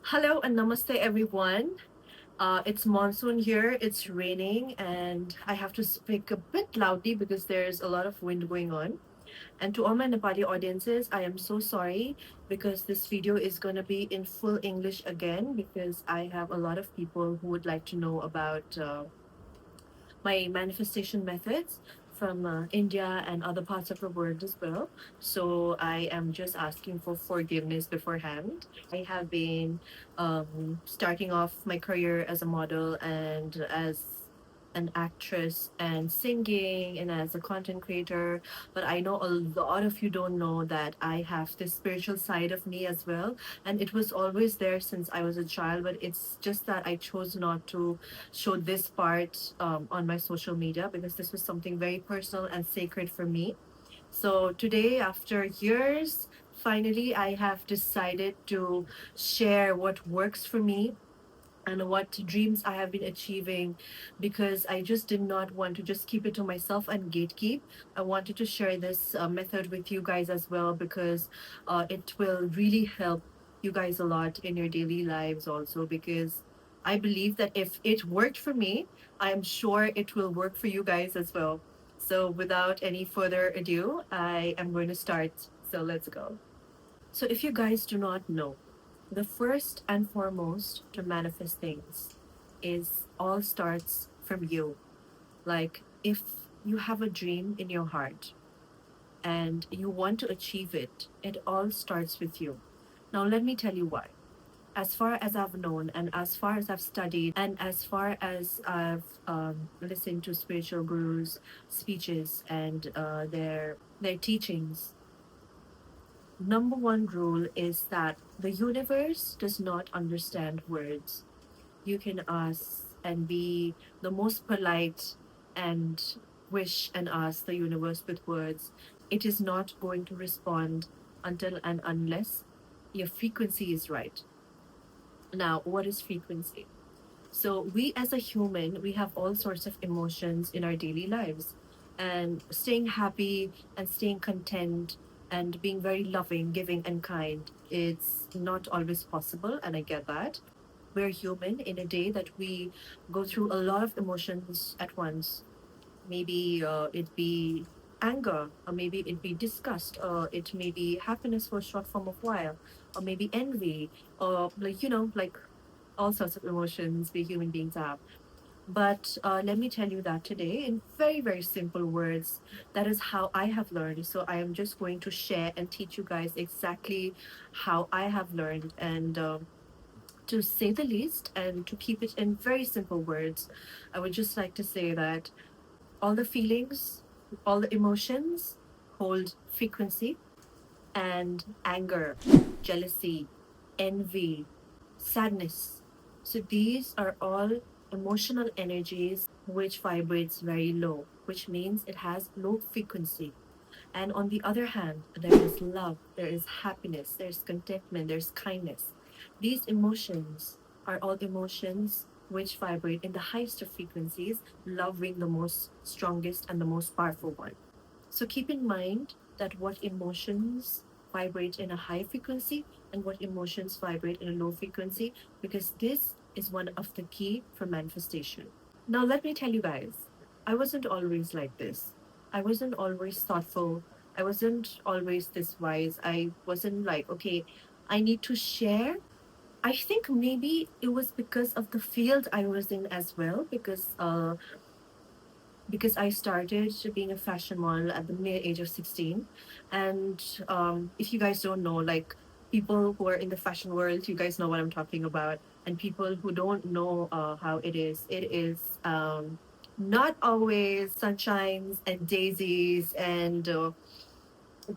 Hello and namaste, everyone. It's monsoon here, it's raining, and I have to speak a bit loudly because there's a lot of wind going on. And to all my Nepali audiences, I am so sorry because this video is going to be in full English again because I have a lot of people who would like to know about my manifestation methods from India and other parts of the world as well. So I am just asking for forgiveness beforehand. I have been starting off my career as a model and as an actress and singing and as a content creator, but I know a lot of you don't know that I have this spiritual side of me as well, and it was always there since I was a child, but it's just that I chose not to show this part on my social media because this was something very personal and sacred for me. So today, after years, finally, I have decided to share what works for me and what dreams I have been achieving because I just did not want to just keep it to myself and gatekeep. I wanted to share this method with you guys as well because it will really help you guys a lot in your daily lives also because I believe that if it worked for me, I am sure it will work for you guys as well. So without any further ado, I am going to start. So let's go. So if you guys do not know, the first and foremost to manifest things is all starts from you. Like if you have a dream in your heart and you want to achieve it, it all starts with you. Now, let me tell you why. As far as I've known, and as far as I've studied, and as far as I've listened to spiritual gurus' speeches and their teachings, number one rule is that the universe does not understand words. You can ask and be the most polite and wish and ask the universe with words. It is not going to respond until and unless your frequency is right. Now, what is frequency? So, we as a human, we have all sorts of emotions in our daily lives. And staying happy and staying content and being very loving, giving, and kind, it's not always possible. And I get that. We're human in a day that we go through a lot of emotions at once. Maybe it be anger, or maybe it be disgust, or it may be happiness for a short form of while, or maybe envy, or like all sorts of emotions we human beings have. But let me tell you that today, in very, very simple words, that is how I have learned. So I am just going to share and teach you guys exactly how I have learned. And to say the least, and to keep it in very simple words, I would just like to say that all the feelings, all the emotions hold frequency, and anger, jealousy, envy, sadness. So these are all emotional energies which vibrates very low, which means it has low frequency. And on the other hand, there is love, there is happiness, there's contentment, there's kindness. These emotions are all emotions which vibrate in the highest of frequencies, love being the most strongest and the most powerful one. So keep in mind that what emotions vibrate in a high frequency and what emotions vibrate in a low frequency, because this is one of the key for manifestation. Now, let me tell you guys, I wasn't always like this. I wasn't always thoughtful. I wasn't always this wise. I wasn't like, okay, I need to share. I think maybe it was because of the field I was in as well, because I started being a fashion model at the mere age of 16. And if you guys don't know, like people who are in the fashion world, you guys know what I'm talking about. And people who don't know how it is not always sunshines and daisies and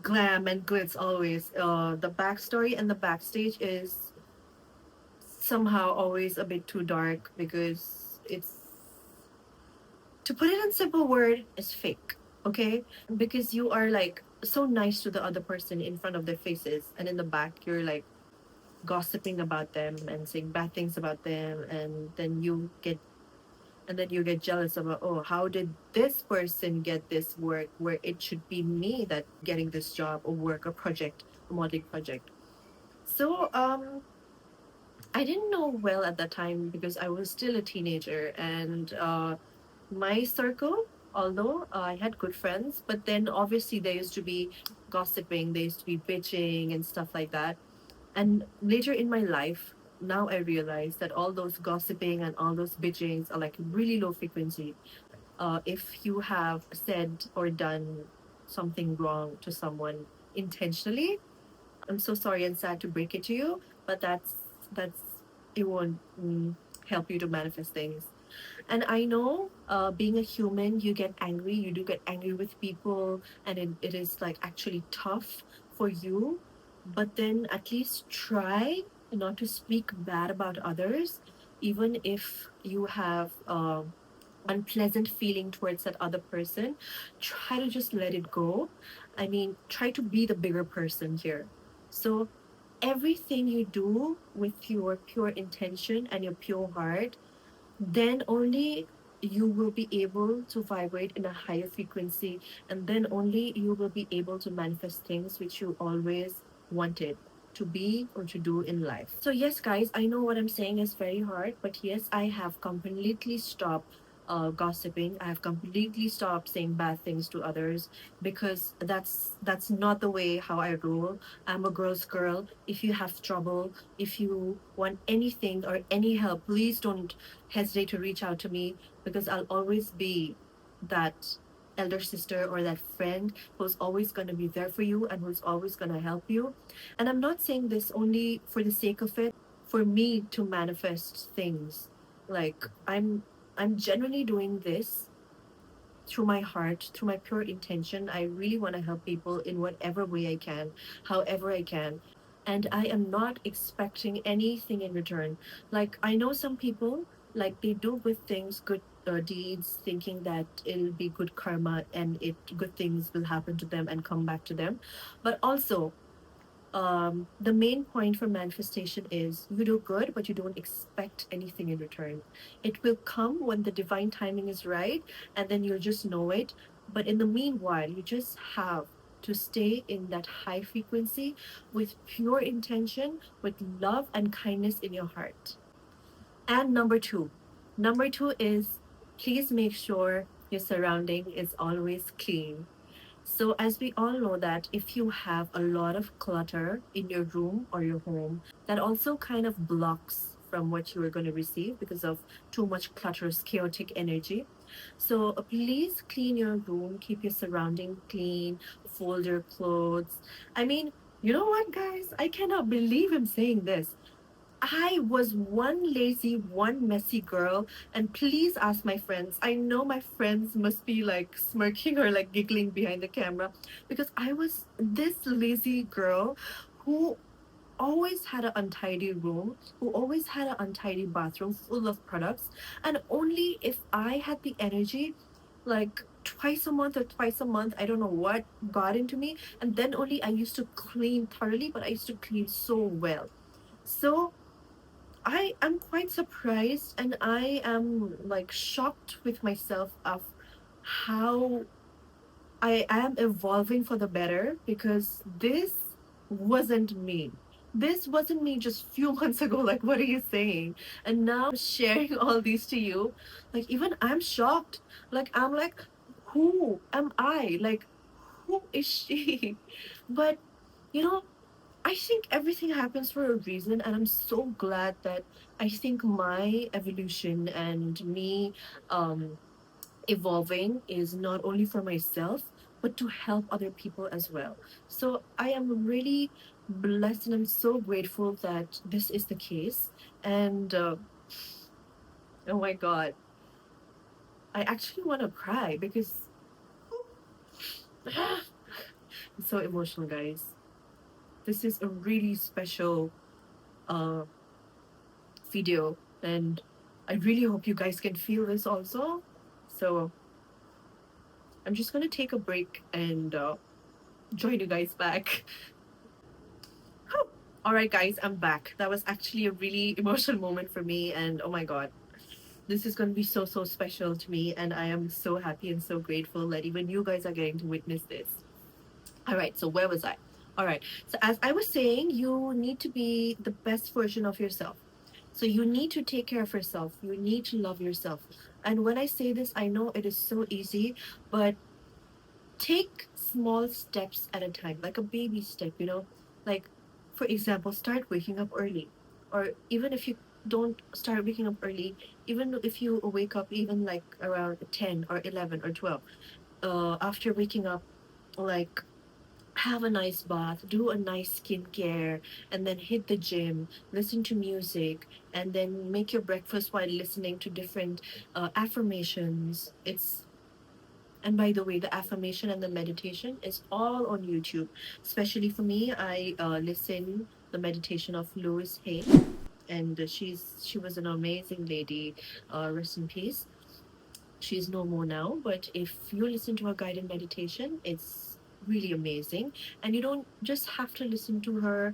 glam and glitz always. The backstory and the backstage is somehow always a bit too dark because it's, to put it in simple word, is fake. Okay, because you are like so nice to the other person in front of their faces, and in the back you're like gossiping about them and saying bad things about them, and then you get jealous about, oh, how did this person get this work where it should be me that getting this job or work or project, a modeling project. So I didn't know well at that time because I was still a teenager, and my circle, although I had good friends, but then obviously there used to be gossiping, there used to be bitching and stuff like that. And later in my life, now I realize that all those gossiping and all those bitchings are like really low frequency. If you have said or done something wrong to someone intentionally, I'm so sorry and sad to break it to you, but that's it won't help you to manifest things. And I know, being a human, you get angry. You do get angry with people, and it is like actually tough for you. But then at least try not to speak bad about others, even if you have unpleasant feeling towards that other person. Try to just let it go. I mean, try to be the bigger person here. So everything you do with your pure intention and your pure heart, then only you will be able to vibrate in a higher frequency, and then only you will be able to manifest things which you always wanted to be or to do in life. So yes, guys, I know what I'm saying is very hard, but yes, I have completely stopped gossiping. I have completely stopped saying bad things to others, because that's not the way how I roll. I'm a girl's girl. If you have trouble, if you want anything or any help, please don't hesitate to reach out to me, because I'll always be that elder sister or that friend who's always going to be there for you and who's always going to help you. And I'm not saying this only for the sake of it, for me to manifest things. Like I'm generally doing this through my heart, through my pure intention. I really want to help people in whatever way I can, however I can. And I am not expecting anything in return. Like, I know some people, like, they do good things, good deeds, thinking that it'll be good karma and good things will happen to them and come back to them. But also, the main point for manifestation is you do good, but you don't expect anything in return. It will come when the divine timing is right, and then you'll just know it. But in the meanwhile, you just have to stay in that high frequency with pure intention, with love and kindness in your heart. And number two is, please make sure your surrounding is always clean. So, as we all know, that if you have a lot of clutter in your room or your home, that also kind of blocks from what you are going to receive because of too much clutterous, chaotic energy. So, please clean your room, keep your surrounding clean, fold your clothes. I mean, you know what, guys? I cannot believe I'm saying this. I was one lazy, one messy girl, and please ask my friends. I know my friends must be like smirking or like giggling behind the camera, because I was this lazy girl who always had an untidy room, who always had an untidy bathroom full of products, and only if I had the energy, like twice a month or twice a month, I don't know what got into me, and then only I used to clean thoroughly, but I used to clean so well. So I am quite surprised, and I am like shocked with myself of how I am evolving for the better, because this wasn't me. This wasn't me just few months ago. Like, what are you saying? And now I'm sharing all these to you. Like, even I'm shocked. Like, I'm like, who am I? Like, who is she? But you know, I think everything happens for a reason, and I'm so glad that I think my evolution and me um, evolving is not only for myself, but to help other people as well. So I am really blessed, and I'm so grateful that this is the case. And oh my God, I actually want to cry because it's so emotional, guys. This is a really special uh, video, and I really hope you guys can feel this also. So I'm just gonna take a break and join you guys back. All right, guys, I'm back. That was actually a really emotional moment for me, and oh my God, this is gonna be so so special to me, and I am so happy and so grateful that even you guys are getting to witness this. All right, so where was I? All right, so as I was saying, you need to be the best version of yourself. So you need to take care of yourself. You need to love yourself. And when I say this, I know it is so easy, but take small steps at a time, like a baby step, you know? Like, for example, start waking up early. Or even if you don't start waking up early, even if you wake up even like around 10 or 11 or 12, after waking up, like, have a nice bath, do a nice skincare, and then hit the gym, listen to music, and then make your breakfast while listening to different affirmations. It's and by the way, the affirmation and the meditation is all on YouTube. Especially for me, I listen the meditation of Louise Hay, and she was an amazing lady. Rest in peace. She's no more now, but if you listen to her guided meditation, it's really amazing. And you don't just have to listen to her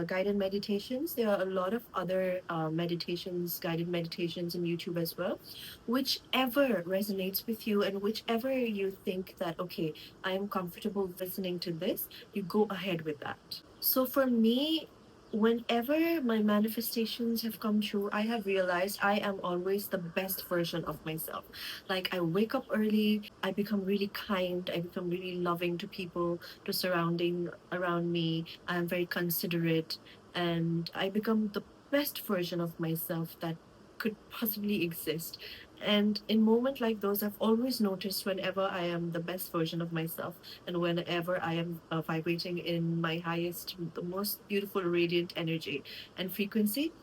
guided meditations. There are a lot of other meditations, guided meditations on YouTube as well. Whichever resonates with you and whichever you think that, okay, I am comfortable listening to this, you go ahead with that. So for me, whenever my manifestations have come true, I have realized I am always the best version of myself. Like, I wake up early, I become really kind, I become really loving to people, to surrounding around me. I am very considerate, and I become the best version of myself that could possibly exist. And in moments like those, I've always noticed whenever I am the best version of myself and whenever I am vibrating in my highest, the most beautiful, radiant energy and frequency,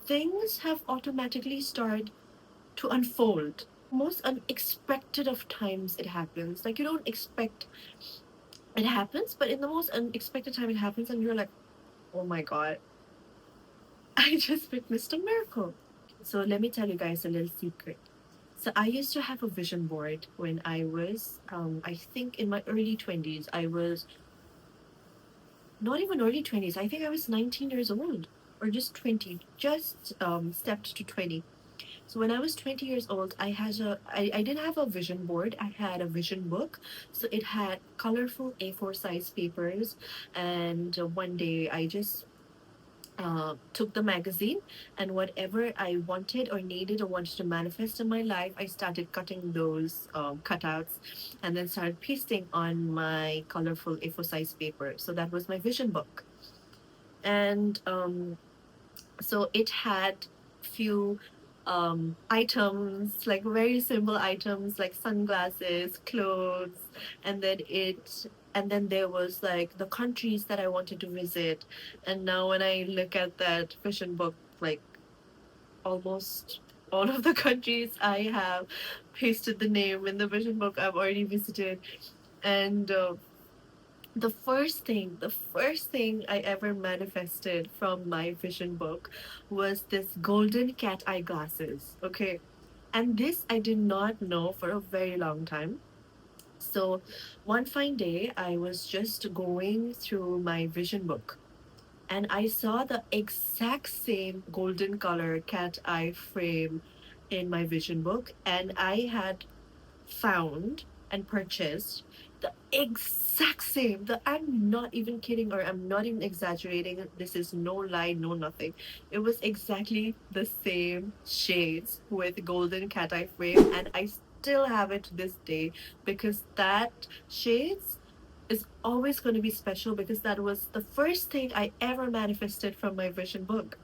things have automatically started to unfold. Most unexpected of times it happens. Like, you don't expect it happens, but in the most unexpected time it happens, and you're like, oh my god, I just witnessed a miracle. So let me tell you guys a little secret. So I used to have a vision board when I was, I think in my early 20s. I was not even early 20s. I think I was 19 years old or just 20, just stepped to 20. So when I was 20 years old, I didn't have a vision board. I had a vision book. So it had colorful A4 size papers. And one day I just took the magazine, and whatever I wanted or needed or wanted to manifest in my life, I started cutting those cutouts and then started pasting on my colorful A4 size paper. So that was my vision book. And so it had few items, like very simple items like sunglasses, clothes, and then there was like the countries that I wanted to visit. And now when I look at that vision book, like, almost all of the countries I have pasted the name in the vision book I've already visited. And the first thing I ever manifested from my vision book was this golden cat eye glasses. Okay. And this I did not know for a very long time. So one fine day, I was just going through my vision book, and I saw the exact same golden color cat eye frame in my vision book, and I had found and purchased the exact same. I'm not even kidding, or I'm not even exaggerating. This is no lie, no nothing. It was exactly the same shades with golden cat eye frame, and I still have it to this day because that shades is always going to be special because that was the first thing I ever manifested from my vision book.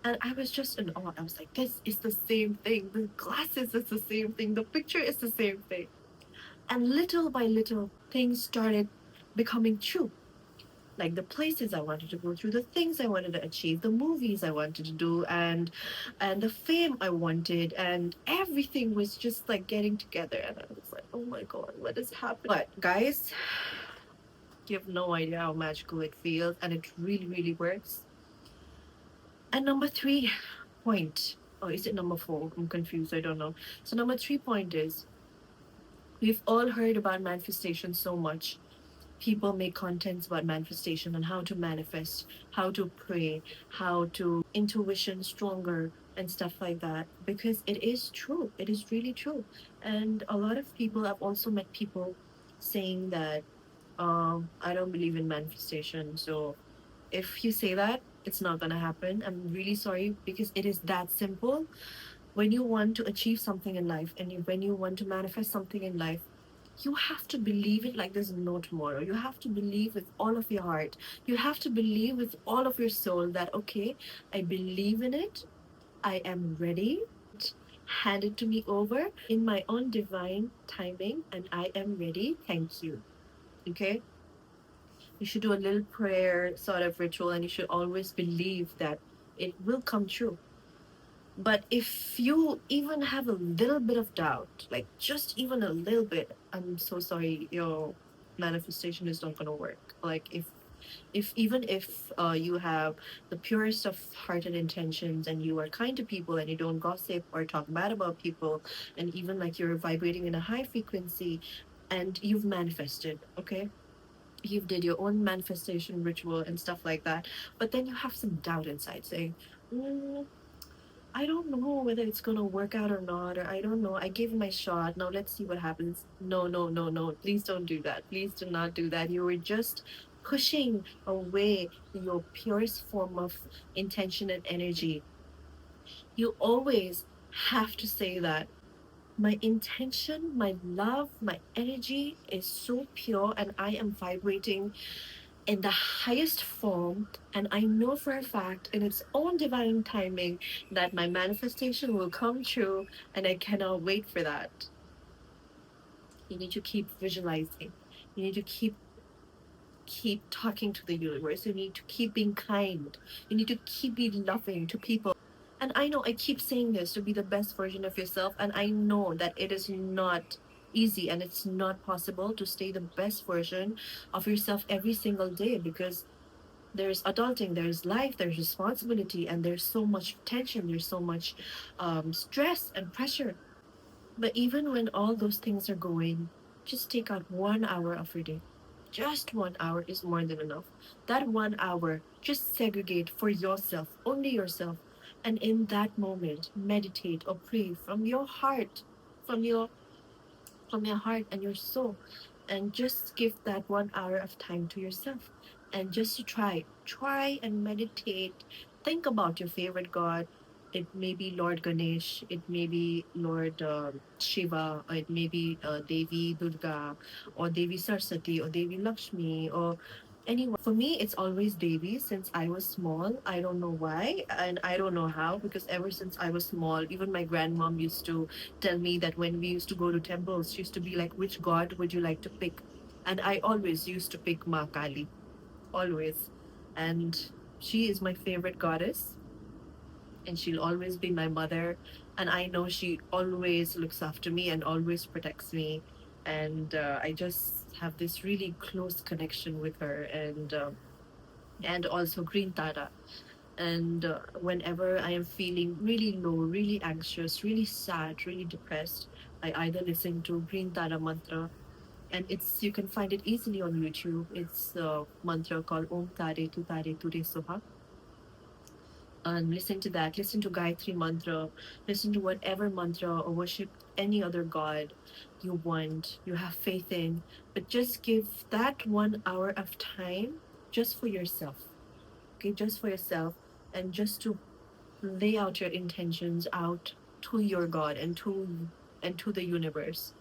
And I was just in awe. I was like, this is the same thing. The glasses is the same thing. The picture is the same thing. And little by little, things started becoming true. Like the places I wanted to go through, the things I wanted to achieve, the movies I wanted to do, and the fame I wanted, and everything was just like getting together. And I was like, oh my god, what is happening? But guys, you have no idea how magical it feels, and it really, really works. And number three point, or is it number four? I'm confused. I don't know. So number 3 point is, we've all heard about manifestation so much. People make contents about manifestation and how to manifest, how to pray, how to intuition stronger and stuff like that. Because it is true. It is really true. And a lot of people, I've also met people saying that I don't believe in manifestation. So if you say that, It's not gonna happen. I'm really sorry because it is that simple. When you want to achieve something in life and when you want to manifest something in life, you have to believe it like there's no tomorrow. You have to believe with all of your heart. You have to believe with all of your soul that, okay, I believe in it. I am ready. Hand it to me over in my own divine timing, and I am ready. Thank you. Okay? You should do a little prayer sort of ritual, and you should always believe that it will come true. But if you even have a little bit of doubt, like just even a little bit, I'm so sorry, your manifestation is not gonna work. Like if even if you have the purest of hearted intentions and you are kind to people and you don't gossip or talk bad about people, and even like you're vibrating in a high frequency, and you've manifested, okay, you did your own manifestation ritual and stuff like that, but then you have some doubt inside saying, mm, I don't know whether it's gonna work out or not, or I don't know. I gave it my shot. Now let's see what happens. No, no, no, no. Please don't do that. Please do not do that. You were just pushing away your purest form of intention and energy. You always have to say that my intention, my love, my energy is so pure, and I am vibrating in the highest form, and I know for a fact in its own divine timing that my manifestation will come true, and I cannot wait for that. You need to keep visualizing. You need to keep talking to the universe. You need to keep being kind. You need to keep being loving to people. And I know I keep saying this to be the best version of yourself, and I know that it is not easy and it's not possible to stay the best version of yourself every single day, because there's adulting, there's life, there's responsibility, and there's so much tension, there's so much stress and pressure. But even when all those things are going, just take out 1 hour of your day. Just 1 hour is more than enough. That 1 hour, just segregate for yourself, only yourself. And in that moment, meditate or pray from your heart, from your from your heart and your soul, and just give that 1 hour of time to yourself, and just to try and meditate. Think about your favorite god. It may be Lord Ganesh, it may be Lord Shiva, or it may be Devi Durga, or Devi Saraswati, or Devi Lakshmi, or anyone. For me, it's always Devi since I was small. I don't know why and I don't know how, because ever since I was small, even my grandmom used to tell me that when we used to go to temples, she used to be like, which god would you like to pick? And I always used to pick Ma Kali, always. And she is my favorite goddess, and she'll always be my mother. And I know she always looks after me and always protects me. And I just have this really close connection with her. And also Green Tara. And whenever I am feeling really low, really anxious, really sad, really depressed, I either listen to Green Tara mantra, and it's you can find it easily on YouTube. It's a mantra called Om Tare Tu Tare Ture Soha. And listen to that. Listen to Gayatri mantra. Listen to whatever mantra or worship any other god you want, you have faith in. But just give that 1 hour of time just for yourself. Okay, just for yourself, and just to lay out your intentions out to your God and to the universe.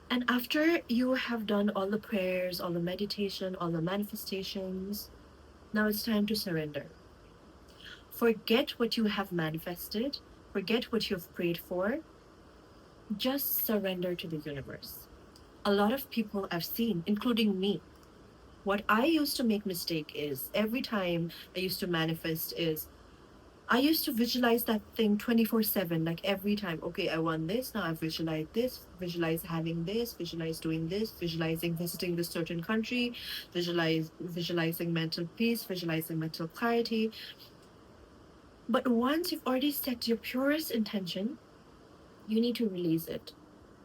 And after you have done all the prayers, all the meditation, all the manifestations, now it's time to surrender. Forget what you have manifested, forget what you've prayed for, just surrender to the universe. A lot of people I've seen, including me, what I used to make mistake is every time I used to manifest is I used to visualize that thing 24/7, like every time. Okay, I want this, now I visualize this, visualize having this, visualize doing this, visualizing visiting this certain country, visualizing mental peace, visualizing mental clarity. But once you've already set your purest intention, you need to release it.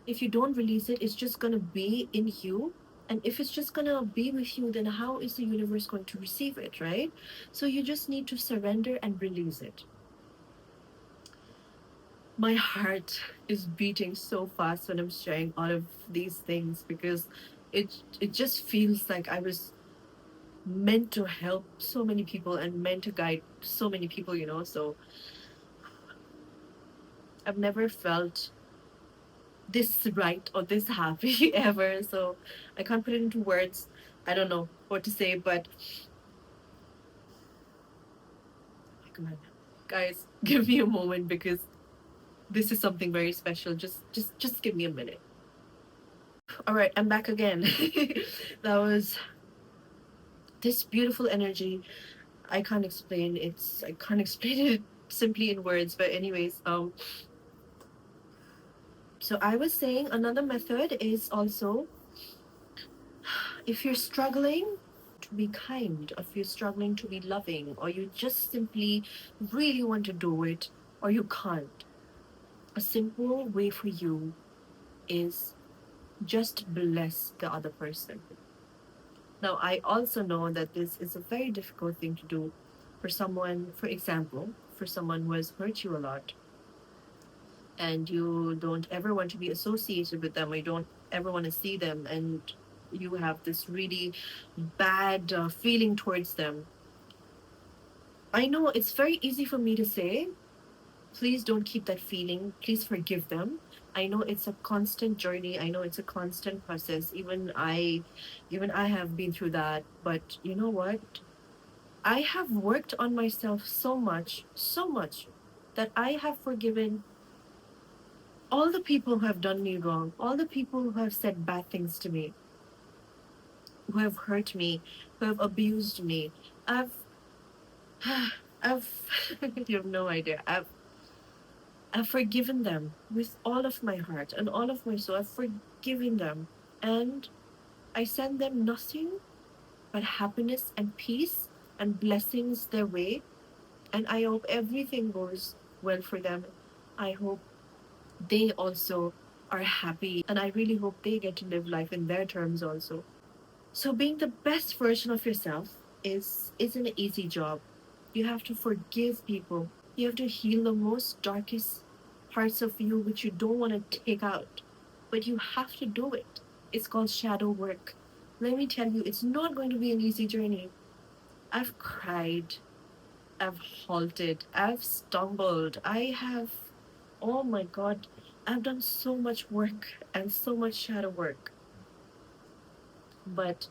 If you don't release it, it's just gonna be in you. And if it's just gonna be with you, then how is the universe going to receive it, right? So you just need to surrender and release it. My heart is beating so fast when I'm sharing all of these things, because it just feels like I was meant to help so many people and meant to guide so many people, So I've never felt this right or this happy ever. So I can't put it into words. I don't know what to say, but come on, guys, give me a moment because this is something very special. Just give me a minute. All right, I'm back again. That was this beautiful energy. I can't explain it simply in words, but anyways, so I was saying another method is also, if you're struggling to be kind, if you're struggling to be loving, or you just simply really want to do it, or you can't, a simple way for you is just bless the other person. Now, I also know that this is a very difficult thing to do for someone, for example, for someone who has hurt you a lot, and you don't ever want to be associated with them, or you don't ever want to see them, and you have this really bad feeling towards them. I know it's very easy for me to say, please don't keep that feeling, please forgive them. I know it's a constant journey, I know it's a constant process. Even I have been through that, but you know what, I have worked on myself so much, that I have forgiven all the people who have done me wrong, all the people who have said bad things to me, who have hurt me, who have abused me. I've, I've, you have no idea. I've forgiven them with all of my heart and all of my soul. I've forgiven them, and I send them nothing but happiness and peace and blessings their way. And I hope everything goes well for them. I hope they also are happy, and I really hope they get to live life in their terms also. So being the best version of yourself isn't an easy job. You have to forgive people. You have to heal the most darkest parts of you which you don't want to take out. But you have to do it. It's called shadow work. Let me tell you, it's not going to be an easy journey. I've cried, I've halted, I've stumbled, oh my God, I've done so much work and so much shadow work. But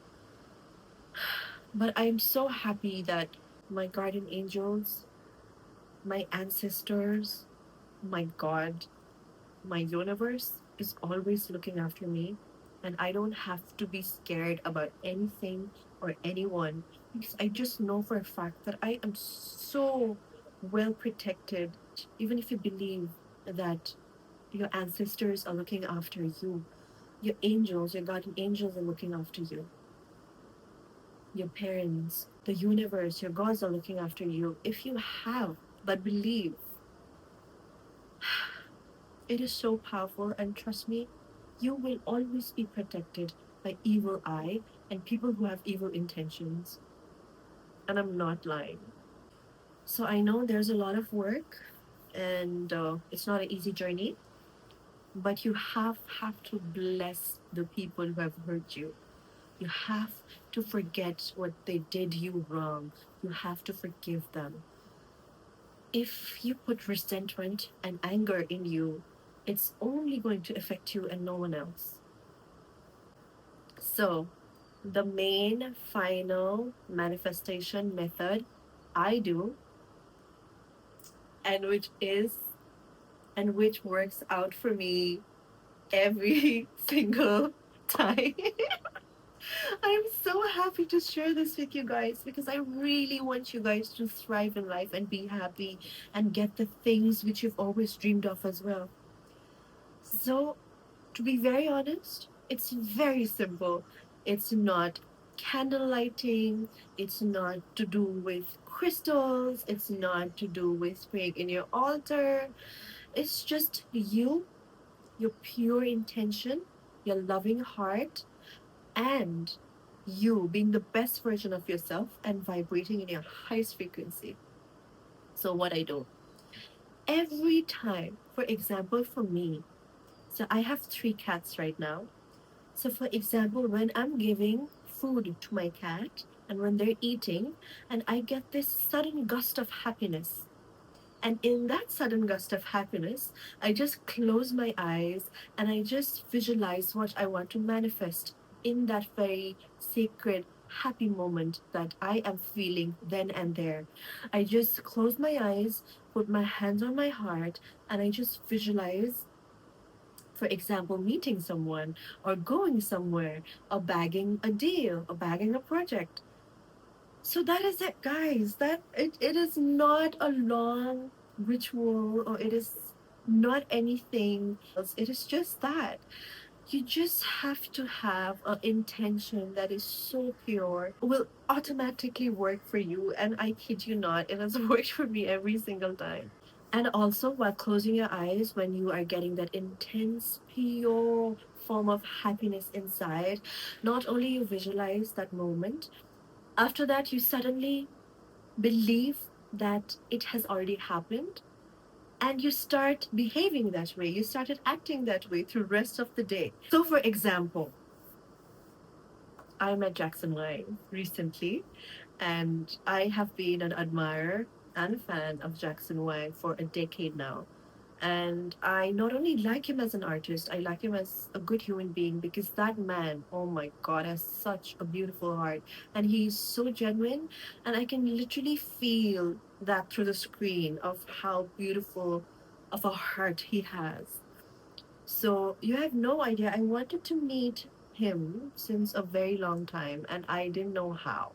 I'm so happy that my guardian angels, my ancestors, my God, my universe is always looking after me. And I don't have to be scared about anything or anyone, because I just know for a fact that I am so well protected. Even if you believe that your ancestors are looking after you, your angels, your guardian angels are looking after you, your parents, the universe, your gods are looking after you. If you have that belief, it is so powerful, and trust me, you will always be protected by evil eye and people who have evil intentions. And I'm not lying. So I know there's a lot of work, and it's not an easy journey, but you have to bless the people who have hurt you. You have to forget what they did you wrong. You have to forgive them. If you put resentment and anger in you, it's only going to affect you and no one else. So, the main final manifestation method I do, and which works out for me every single time. I'm so happy to share this with you guys, because I really want you guys to thrive in life and be happy and get the things which you've always dreamed of as well. So, to be very honest, it's very simple. It's not candle lighting, it's not to do with crystals, it's not to do with praying in your altar. It's just you, your pure intention, your loving heart, and you being the best version of yourself and vibrating in your highest frequency. So, what I do every time, for example, for me, so I have 3 cats right now. So, for example, when I'm giving food to my cat, and when they're eating, and I get this sudden gust of happiness. And in that sudden gust of happiness, I just close my eyes and I just visualize what I want to manifest in that very sacred, happy moment that I am feeling then and there. I just close my eyes, put my hands on my heart, and I just visualize, for example, meeting someone or going somewhere or bagging a deal or bagging a project. So that is it, guys. It is not a long ritual, or it is not anything else. It is just that. You just have to have an intention that is so pure, will automatically work for you. And I kid you not, it has worked for me every single time. And also, while closing your eyes, when you are getting that intense, pure form of happiness inside, not only you visualize that moment, after that, you suddenly believe that it has already happened, and you start behaving that way. You started acting that way through the rest of the day. So, for example, I met Jackson Wang recently, and I have been an admirer and a fan of Jackson Wang for a decade now. And I not only like him as an artist, I like him as a good human being, because that man, oh my God, has such a beautiful heart. And he's so genuine. And I can literally feel that through the screen of how beautiful of a heart he has. So you have no idea. I wanted to meet him since a very long time, and I didn't know how.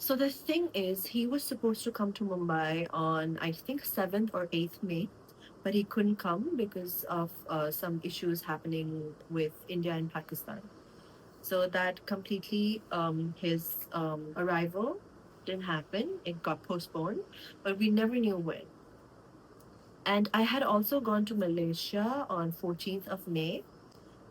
So the thing is, he was supposed to come to Mumbai on, I think, 7th or 8th May, but he couldn't come because of some issues happening with India and Pakistan. So that completely, his arrival didn't happen. It got postponed, but we never knew when. And I had also gone to Malaysia on 14th of May.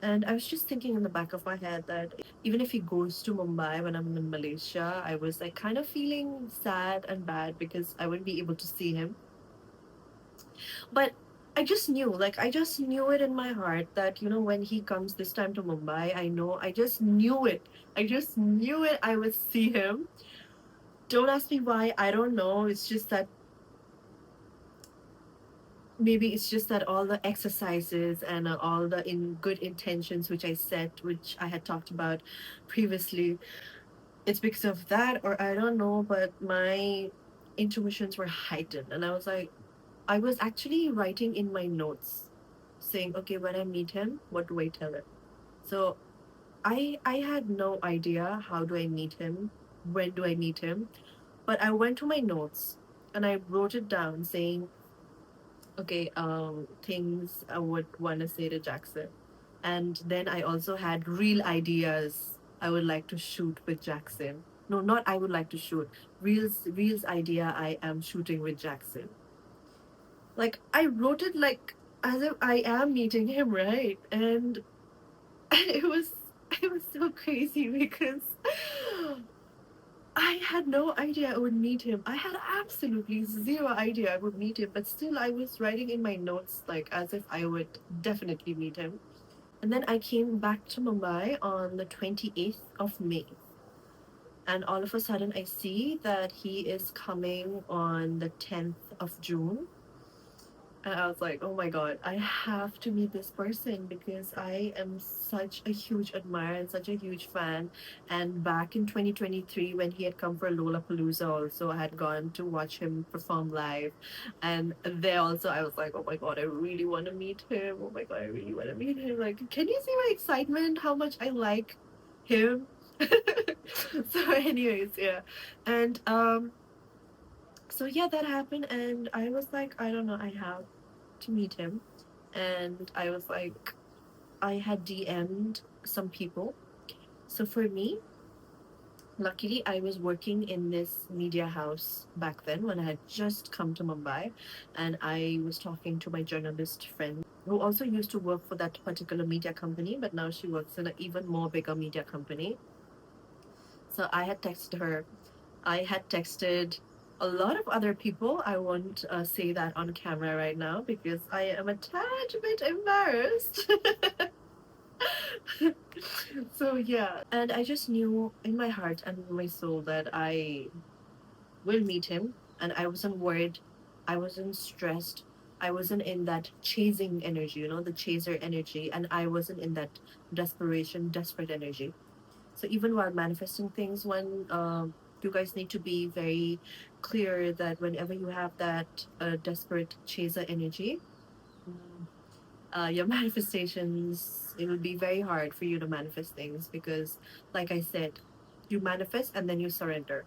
And I was just thinking in the back of my head that even if he goes to Mumbai when I'm in Malaysia, I was like kind of feeling sad and bad because I wouldn't be able to see him. But I just knew it in my heart that, when he comes this time to Mumbai, I just knew it. I just knew it. I would see him. Don't ask me why. I don't know. It's just that maybe it's just that all the exercises and all the in good intentions which I set, which I had talked about previously, it's because of that, or I don't know, but my intuitions were heightened. And I was actually writing in my notes saying, okay, when I meet him, what do I tell him? So I had no idea how do I meet him, when do I meet him, but I went to my notes and I wrote it down saying, okay, things I would want to say to Jackson. And then I also had real ideas I would like to shoot with Jackson. No, not I would like to shoot. Reels idea I am shooting with Jackson. Like I wrote it like as if I am meeting him, right? And it was it was so crazy because I had no idea I would meet him. I had absolutely zero idea I would meet him, but still I was writing in my notes like as if I would definitely meet him. And then I came back to Mumbai on the 28th of May. And all of a sudden, I see that he is coming on the 10th of June. And I was like, oh my God, I have to meet this person because I am such a huge admirer and such a huge fan. And back in 2023, when he had come for Lollapalooza, also, I had gone to watch him perform live. And there also, I was like, oh my God, I really want to meet him. Oh my God, I really want to meet him. Like, can you see my excitement? How much I like him? So, anyways, yeah. And so yeah, that happened, and I was like, I don't know, I have to meet him. And I was like, I had DM'd some people. So for me, luckily, I was working in this media house back then when I had just come to Mumbai, and I was talking to my journalist friend who also used to work for that particular media company, but now she works in an even more bigger media company. So I had texted her. I had texted a lot of other people. I won't say that on camera right now because I am a tad bit embarrassed. So yeah, and I just knew in my heart and my soul that I will meet him, and I wasn't worried, I wasn't stressed, I wasn't in that chasing energy, the chaser energy, and I wasn't in that desperation, desperate energy. So even while manifesting things, when you guys need to be very clear that whenever you have that desperate chaser energy, your manifestations, it will be very hard for you to manifest things because, like I said, you manifest and then you surrender.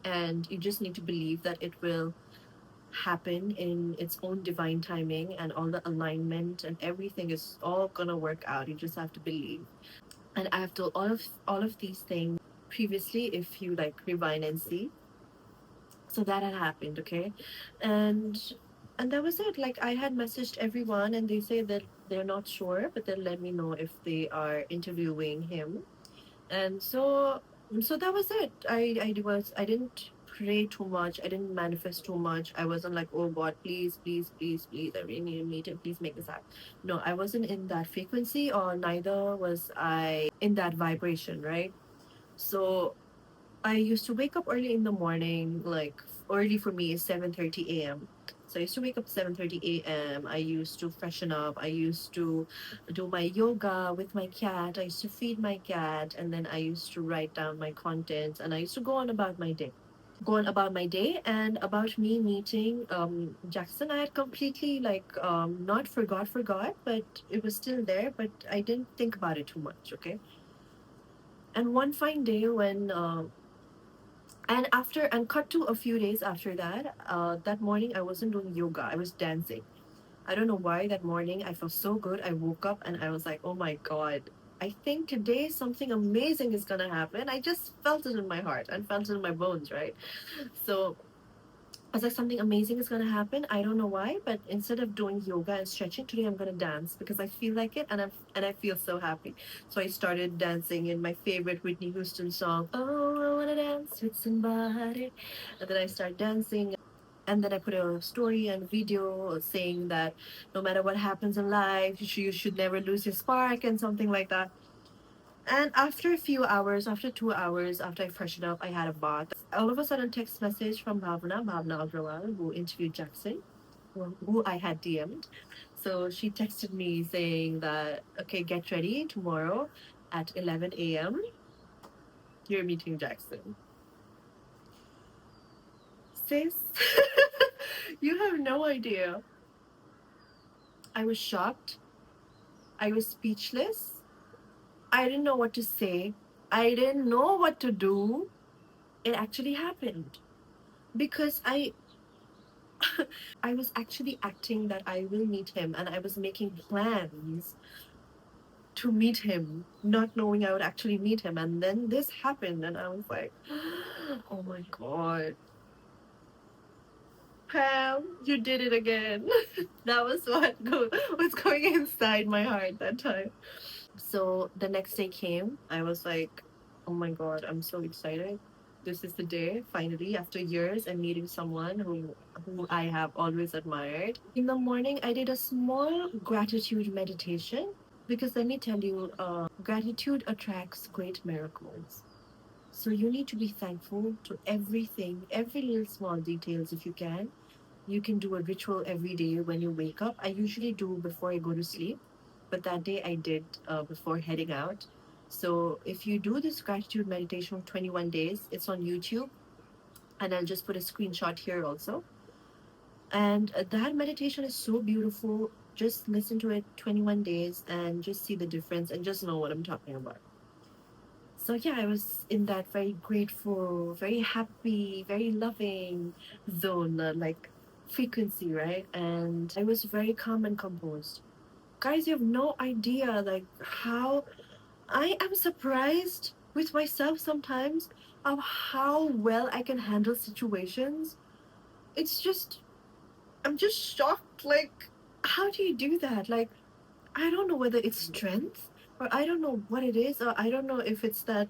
And you just need to believe that it will happen in its own divine timing, and all the alignment and everything is all gonna work out. You just have to believe. And I have told all of these things previously, if you like rewind and see. So that had happened, okay? And that was it. Like, I had messaged everyone and they say that they're not sure, but they'll let me know if they are interviewing him. And so that was it. I didn't pray too much, I didn't manifest too much. I wasn't like, oh God, please, please, please, please, I really need to meet him, please make this happen. No, I wasn't in that frequency, or neither was I in that vibration, right? So I used to wake up early in the morning, like early for me is 7:30 a.m. So I used to wake up 7:30 a.m. I used to freshen up. I used to do my yoga with my cat. I used to feed my cat, and then I used to write down my contents, and I used to go on about my day. Go on about my day and about me meeting Jackson. I had completely like not forgot, but it was still there, but I didn't think about it too much, okay? And one fine day when and cut to a few days after that, that morning I wasn't doing yoga, I was dancing. I don't know why that morning I felt so good. I woke up and I was like, oh my God, I think today something amazing is gonna happen. I just felt it in my heart and felt it in my bones, right? So I was like, something amazing is gonna happen. I don't know why, but instead of doing yoga and stretching, today I'm gonna dance because I feel like it, and I feel so happy. So I started dancing in my favorite Whitney Houston song. Oh, I wanna dance with somebody, and then I started dancing. And then I put a story and video saying that no matter what happens in life, you should never lose your spark and something like that. And after a few hours, after 2 hours, after I freshened up, I had a bath. All of a sudden, text message from Bhavna Agrawal, who interviewed Jackson, who I had DM'd. So she texted me saying that, okay, get ready tomorrow at 11 a.m. You're meeting Jackson. Sis, you have no idea. I was shocked. I was speechless. I didn't know what to say. I didn't know what to do. It actually happened because I was actually acting that I will meet him, and I was making plans to meet him, not knowing I would actually meet him. And then this happened, and I was like, oh my God, Pam, you did it again. That was was going inside my heart that time. So the next day came. I was like, oh my God, I'm so excited. This is the day, finally, after years, and meeting someone who I have always admired. In the morning, I did a small gratitude meditation because let me tell you, gratitude attracts great miracles. So you need to be thankful to everything, every little small details if you can. You can do a ritual every day when you wake up. I usually do before I go to sleep, but that day I did before heading out. So if you do this gratitude meditation for 21 days, it's on YouTube, and I'll just put a screenshot here also. And that meditation is so beautiful. Just listen to it 21 days and just see the difference and just know what I'm talking about. So yeah, I was in that very grateful, very happy, very loving zone, like frequency, right? And I was very calm and composed. Guys, you have no idea like how I am surprised with myself sometimes of how well I can handle situations. It's just I'm just shocked. Like, how do you do that? Like, I don't know whether it's strength or I don't know what it is, or I don't know if it's that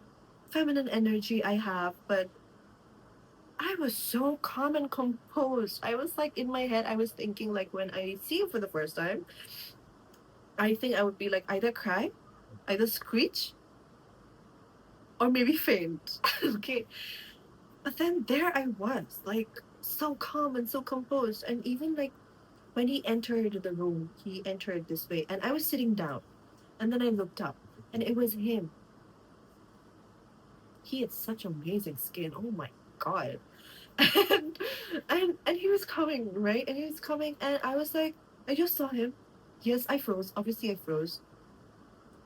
feminine energy I have, but I was so calm and composed. I was like in my head, I was thinking like when I see you for the first time, I think I would be like either cry. either screech or maybe faint. Okay. But then there I was, like so calm and so composed. And even like when he entered the room, he entered this way, and I was sitting down. And then I looked up, and it was him. He had such amazing skin. Oh my god. And and he was coming, right? And he was coming, and I was like, I just saw him. Yes, I froze. Obviously, I froze.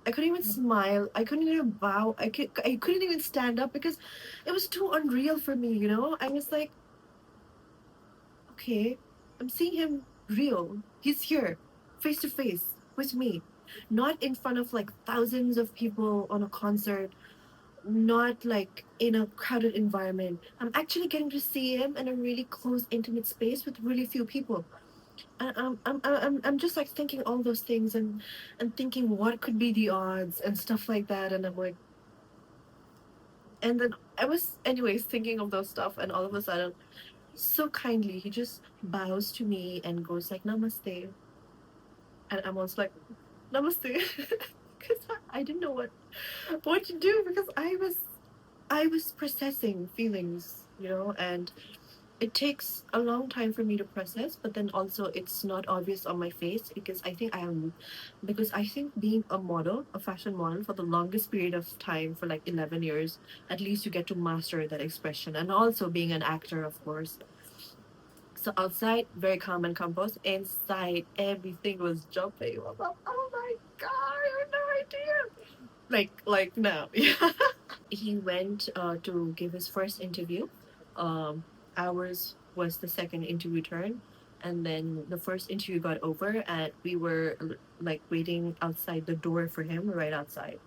I couldn't even smile. I couldn't even bow. I couldn't even stand up because it was too unreal for me. You know, I was like, okay, I'm seeing him real. He's here, face to face with me, not in front of like thousands of people on a concert, not like in a crowded environment. I'm actually getting to see him in a really close, intimate space with really few people. And I'm just like thinking all those things and thinking what could be the odds and stuff like that. And I'm like, and then I was anyways thinking of those stuff, and all of a sudden, so kindly, he just bows to me and goes like namaste, and I'm also like namaste, because I didn't know what to do because I was processing feelings, and it takes a long time for me to process, but then also it's not obvious on my face because I think being a model, a fashion model for the longest period of time for like 11 years, at least you get to master that expression, and also being an actor, of course. So outside, very calm and composed. Inside, everything was jumping. I was like, oh my god, I have no idea. Like now, yeah. He went to give his first interview. Ours was the second interview turn, and then the first interview got over, and we were like waiting outside the door for him, right outside.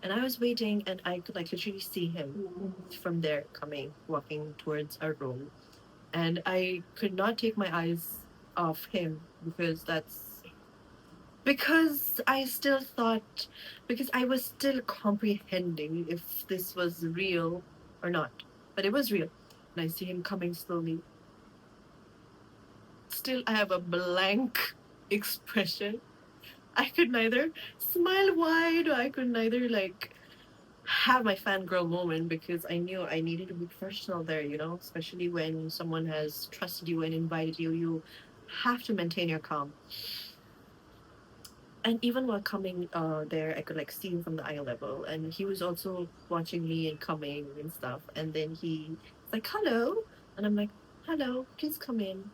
And I was waiting, and I could like literally see him from there coming, walking towards our room, and I could not take my eyes off him because I still thought, because I was still comprehending if this was real or not. But it was real. And I see him coming slowly. Still, I have a blank expression. I could neither smile wide or I could neither, like, have my fangirl moment because I knew I needed to be professional there, especially when someone has trusted you and invited you. You have to maintain your calm. And even while coming there, I could like see him from the eye level, and he was also watching me and coming and stuff. And then he's like, "Hello," and I'm like, "Hello, please come in."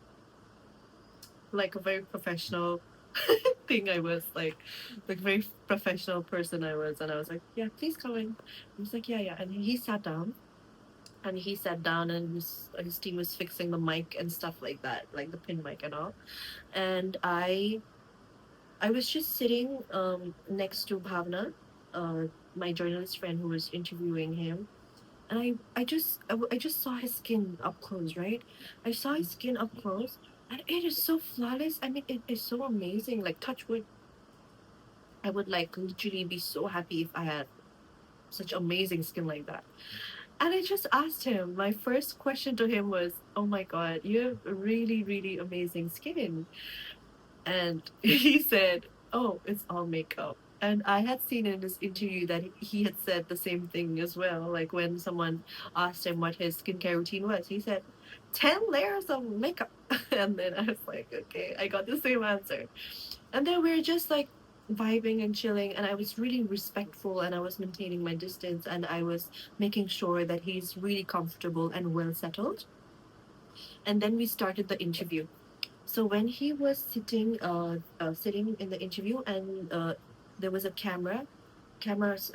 Like a very professional thing, I was like very professional person I was, and I was like, "Yeah, please come in." He was like, "Yeah, yeah," and he sat down. And he sat down, and his team was fixing the mic and stuff like that, like the pin mic and all. And I was just sitting next to Bhavna, uh, my journalist friend who was interviewing him, and I just saw his skin up close, right? I saw his skin up close, and it is so flawless. I mean, it is so amazing. Like touch wood, I would like literally be so happy if I had such amazing skin like that. And I just asked him. My first question to him was, "Oh my God, you have really, really amazing skin." And he said, "Oh, it's all makeup." And I had seen in his interview that he had said the same thing as well. Like when someone asked him what his skincare routine was, he said, 10 layers of makeup. And then I was like, okay, I got the same answer. And then we were just like vibing and chilling. And I was really respectful, and I was maintaining my distance, and I was making sure that he's really comfortable and well settled. And then we started the interview. So when he was sitting in the interview, and there was a cameras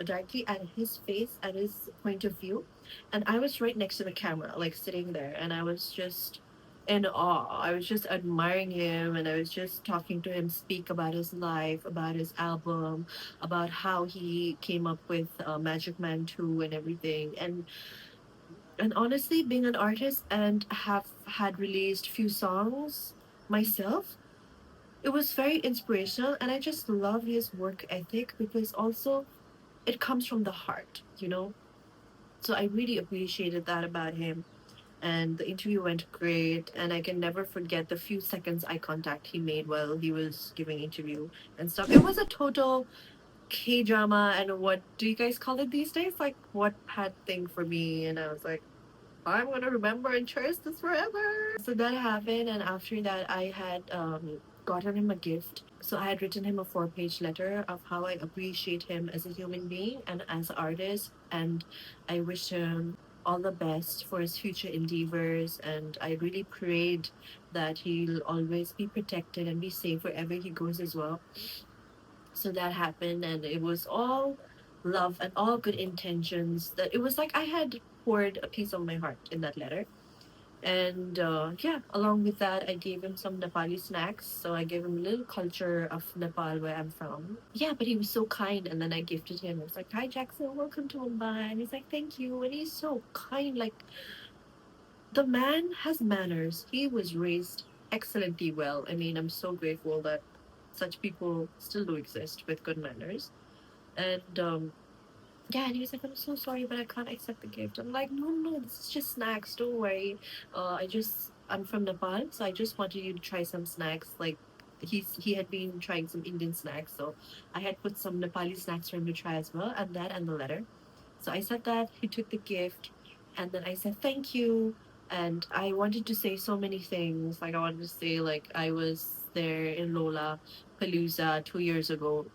directly at his face, at his point of view, and I was right next to the camera, like sitting there, and I was just in awe. I was just admiring him, and I was just talking to him, speak about his life, about his album, about how he came up with Magic Man 2 and everything, and honestly, being an artist and have had released few songs myself, it was very inspirational, and I just love his work ethic because also it comes from the heart. So I really appreciated that about him. And the interview went great, and I can never forget the few seconds eye contact he made while he was giving interview and stuff. It was a total K drama and what do you guys call it these days? Like what had thing for me, and I was like, I'm gonna remember and cherish this forever. So that happened, and after that, I had gotten him a gift. So I had written him a 4-page letter of how I appreciate him as a human being and as an artist, and I wish him all the best for his future endeavors. And I really prayed that he'll always be protected and be safe wherever he goes as well. So that happened, and it was all love and all good intentions. That it was like I had poured a piece of my heart in that letter. And yeah, along with that, I gave him some Nepali snacks. So I gave him a little culture of Nepal where I'm from. Yeah, but he was so kind. And then I gifted him. I was like, "Hi, Jackson, welcome to Mumbai." And he's like, "Thank you." And he's so kind. Like, the man has manners. He was raised excellently well. I mean, I'm so grateful that such people still do exist with good manners. And yeah, and he was like, "I'm so sorry, but I can't accept the gift." I'm like, "No, no, this is just snacks. Don't worry. I'm from Nepal, so I just wanted you to try some snacks. Like, he had been trying some Indian snacks, so I had put some Nepali snacks for him to try as well, and that and the letter." So I said that he took the gift, and then I said thank you, and I wanted to say so many things. Like I wanted to say like I was there in Lola Palooza 2 years ago.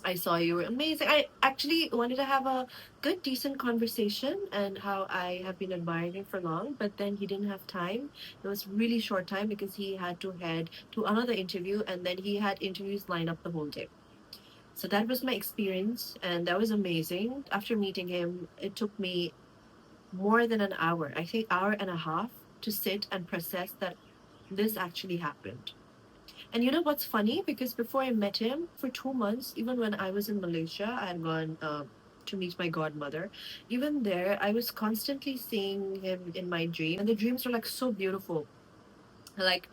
I saw you were amazing. I actually wanted to have a good, decent conversation and how I have been admiring him for long, but then he didn't have time. It was really short time because he had to head to another interview and then he had interviews lined up the whole day. So that was my experience and that was amazing. After meeting him, it took me more than an hour, I think hour and a half to sit and process that this actually happened. And you know what's funny? Because before I met him, for 2 months, even when I was in Malaysia, I had gone to meet my godmother. Even there, I was constantly seeing him in my dream, and the dreams were like so beautiful. Like,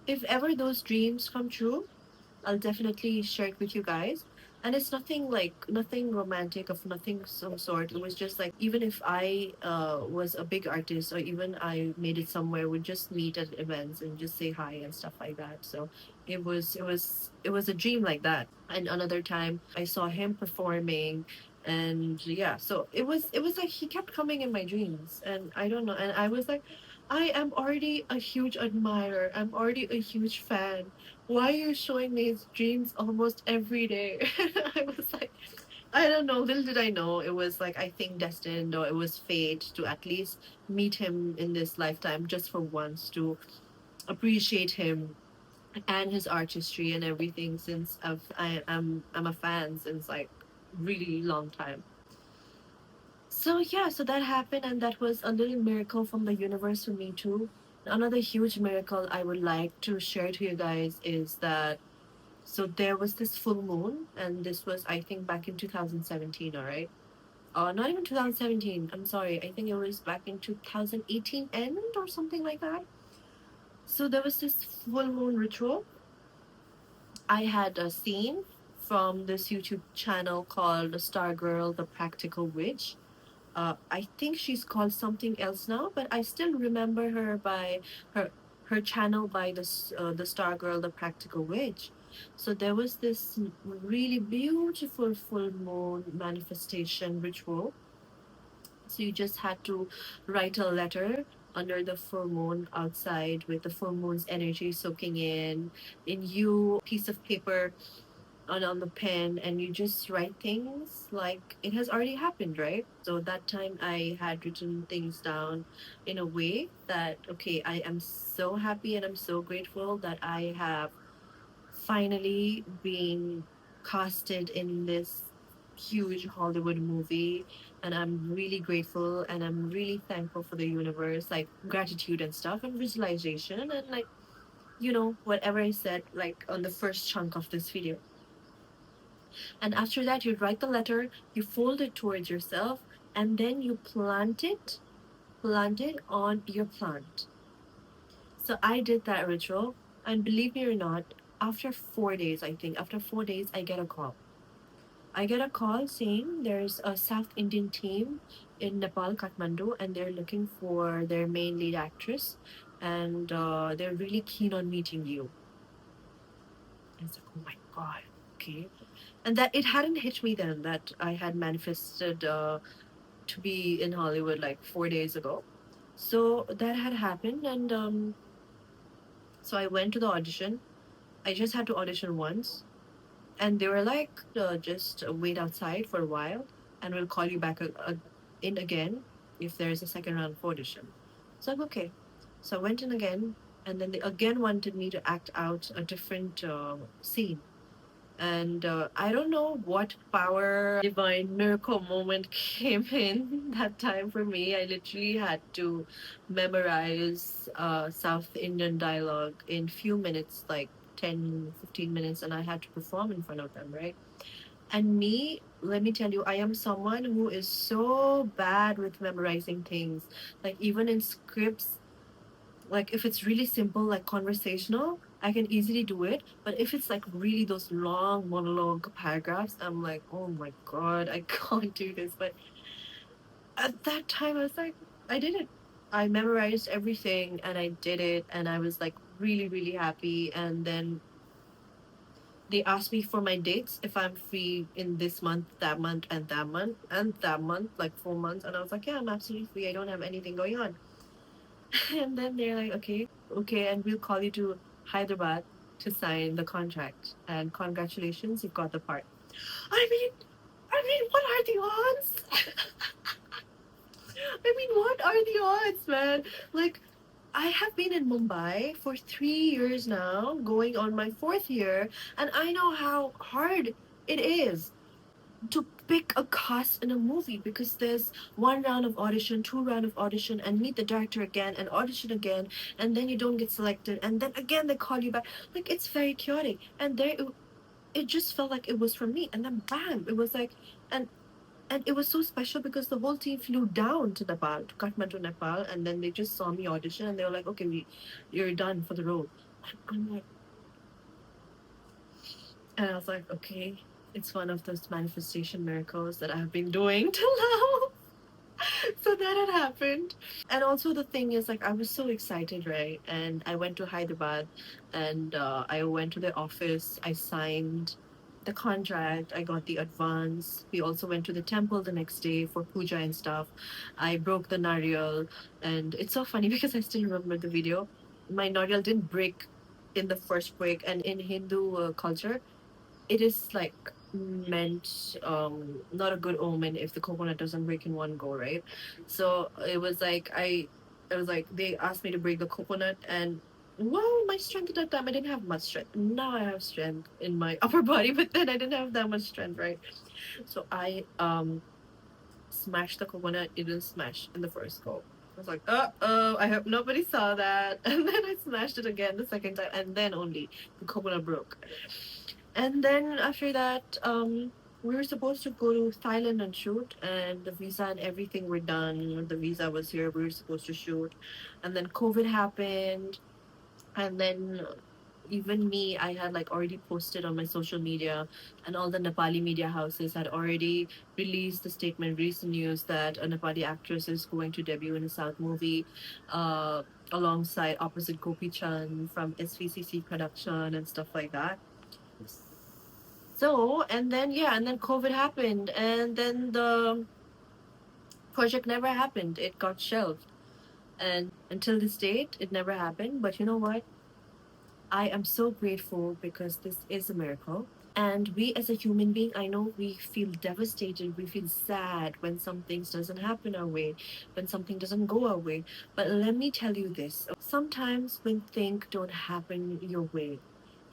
if ever those dreams come true, I'll definitely share it with you guys. And it's nothing like nothing romantic of nothing some sort. It was just like even if I was a big artist or even I made it somewhere, we'd just meet at events and just say hi and stuff like that. So it was a dream like that. And another time I saw him performing and yeah, so it was like he kept coming in my dreams and I don't know and I was like I am already a huge admirer. I'm already a huge fan. Why are you showing me his dreams almost every day? I was like, I don't know. Little did I know it was like, I think destined or it was fate to at least meet him in this lifetime just for once to appreciate him and his artistry and everything since I'm a fan since like really long time. So yeah, so that happened and that was a little miracle from the universe for me too. Another huge miracle I would like to share to you guys is that so there was this full moon, and this was I think back in 2017. All right, not even 2017. I'm sorry. I think it was back in 2018 end or something like that. So there was this full moon ritual. I had a scene from this YouTube channel called Star Girl, the Practical Witch. I think she's called something else now, but I still remember her by her her channel by the Star Girl, the Practical Witch. So there was this really beautiful full moon manifestation ritual. So you just had to write a letter under the full moon outside with the full moon's energy soaking in you piece of paper on the pen and you just write things like it has already happened, right? So that time I had written things down in a way that, okay, I am so happy and I'm so grateful that I have finally been casted in this huge Hollywood movie. And I'm really grateful and I'm really thankful for the universe, like gratitude and stuff and visualization and like, whatever I said, like on the first chunk of this video. And after that, you write the letter, you fold it towards yourself, and then you plant it on your plant. So I did that ritual, and believe me or not, after 4 days, I think, after 4 days, I get a call. I get a call saying there's a South Indian team in Nepal, Kathmandu, and they're looking for their main lead actress, and they're really keen on meeting you. I was like, oh my God. okay. And that it hadn't hit me then that I had manifested to be in Hollywood like 4 days ago. So that had happened, and so I went to the audition. I just had to audition once, and they were like, just wait outside for a while, and we'll call you back in again if there's a second round of audition. So I'm okay. So I went in again, and then they again wanted me to act out a different scene. And I don't know what power divine miracle moment came in that time for me. I literally had to memorize South Indian dialogue in few minutes, like 10, 15 minutes, and I had to perform in front of them, right? And me, let me tell you, I am someone who is so bad with memorizing things. Like even in scripts, like if it's really simple, like conversational, I can easily do it. But if it's like really those long monologue paragraphs, I'm like, oh my god, I can't do this. But at that time, I was like, I did it. I memorized everything and I did it, and I was like really, really happy. And then they asked me for my dates if I'm free in this month, that month, and that month, and that month, like 4 months. And I was like, yeah, I'm absolutely free. I don't have anything going on. And then they're like, okay, okay, and we'll call you to Hyderabad to sign the contract. And congratulations, you've got the part. I mean, what are the odds? I mean, what are the odds, man? Like, I have been in Mumbai for 3 years now, going on my fourth year, and I know how hard it is to pick a cast in a movie because there's one round of audition, two round of audition, and meet the director again and audition again, and then you don't get selected, and then again they call you back. Like it's very chaotic, and it just felt like it was for me, and then bam, it was like, and and it was so special because the whole team flew down to Nepal, to Kathmandu, Nepal, and then they just saw me audition, and they were like, okay, you're done for the role. I'm like, and I was like, okay, it's one of those manifestation miracles that I've been doing till now. So that had happened. And also the thing is, like, I was so excited, right? And I went to Hyderabad, and I went to the office. I signed the contract. I got the advance. We also went to the temple the next day for puja and stuff. I broke the nariyal, and it's so funny because I still remember the video. My nariyal didn't break in the first break, and in Hindu culture, it is like meant not a good omen if the coconut doesn't break in one go, right? So it was like they asked me to break the coconut, and well, my strength at that time, I didn't have much strength. Now I have strength in my upper body, but then I didn't have that much strength, right? So I smashed the coconut. It didn't smash in the first go. I was like, oh, I hope nobody saw that. And then I smashed it again the second time, and then only the coconut broke. And then after that, we were supposed to go to Thailand and shoot, and the visa and everything were done. The visa was here. We were supposed to shoot, and then COVID happened, and then even me, I had like already posted on my social media, and all the Nepali media houses had already released the statement, released the news that a Nepali actress is going to debut in a South movie, uh, alongside opposite Gopi Chan from SVCC production and stuff like that. So, and then, yeah, and then COVID happened, and then the project never happened. It got shelved. And until this date, it never happened. But you know what? I am so grateful because this is a miracle. And we as a human being, I know we feel devastated, we feel sad when some things doesn't happen our way, when something doesn't go our way. But let me tell you this. Sometimes when things don't happen your way,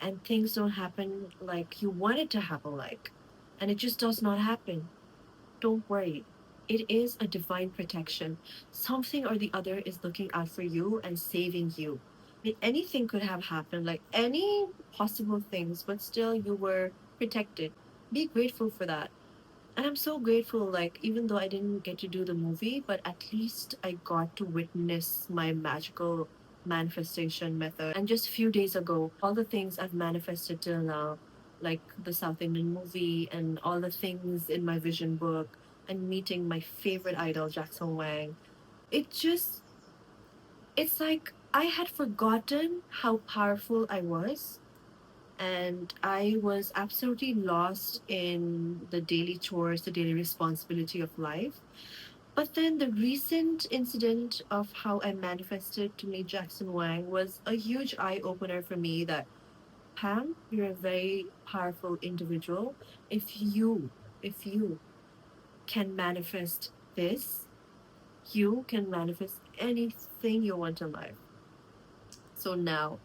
and things don't happen like you want it to happen like, and it just does not happen, don't worry. It is a divine protection. Something or the other is looking out for you and saving you. I mean, anything could have happened, like any possible things, but still you were protected. Be grateful for that. And I'm so grateful, like, even though I didn't get to do the movie, but at least I got to witness my magical manifestation method. And just a few days ago, all the things I've manifested till now, like the South Indian movie and all the things in my vision book, and meeting my favorite idol, Jackson Wang, it just, it's like I had forgotten how powerful I was, and I was absolutely lost in the daily chores, the daily responsibility of life. But then the recent incident of how I manifested to meet Jackson Wang was a huge eye opener for me that Pam, you're a very powerful individual. If you, if you can manifest this, you can manifest anything you want in life. So now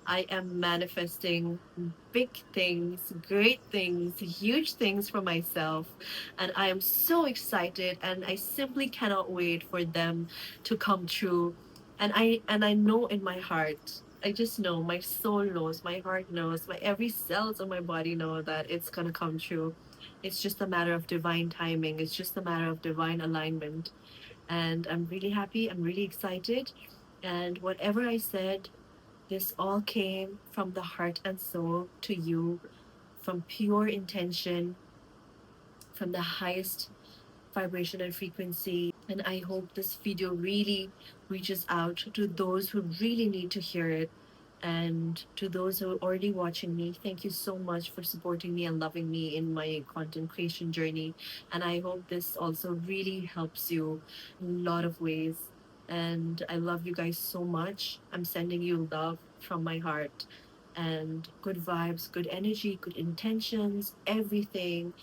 I am manifesting big things, great things, huge things for myself. And I am so excited and I simply cannot wait for them to come true. And I know in my heart, I just know, my soul knows, my heart knows, my every cells of my body know that it's gonna come true. It's just a matter of divine timing. It's just a matter of divine alignment. And I'm really happy. I'm really excited. And whatever I said, this all came from the heart and soul to you, from pure intention, from the highest vibration and frequency. And I hope this video really reaches out to those who really need to hear it. And to those who are already watching me, thank you so much for supporting me and loving me in my content creation journey. And I hope this also really helps you in a lot of ways. And I love you guys so much. I'm sending you love from my heart and good vibes, good energy, good intentions, everything.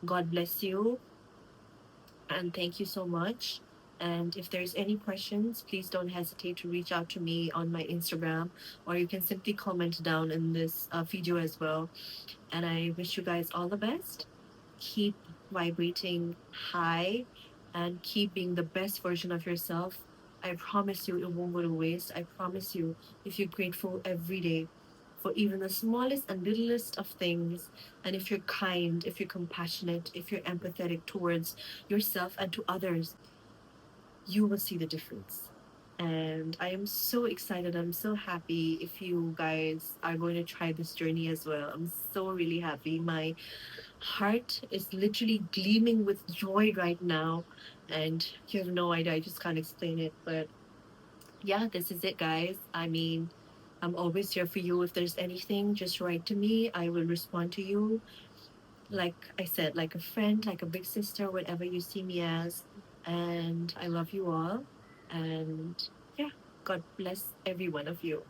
God bless you and thank you so much. And if there's any questions, please don't hesitate to reach out to me on my Instagram, or you can simply comment down in this video as well. And I wish you guys all the best. Keep vibrating high and keep being the best version of yourself. I promise you it won't go to waste. I promise you, if you're grateful every day for even the smallest and littlest of things, and if you're kind, if you're compassionate, if you're empathetic towards yourself and to others, you will see the difference. And I am so excited. I'm so happy if you guys are going to try this journey as well. I'm so really happy. My heart is literally gleaming with joy right now. And you have no idea. I just can't explain it. But yeah, this is it, guys. I mean, I'm always here for you. If there's anything, just write to me. I will respond to you. Like I said, like a friend, like a big sister, whatever you see me as. And I love you all. And yeah, God bless every one of you.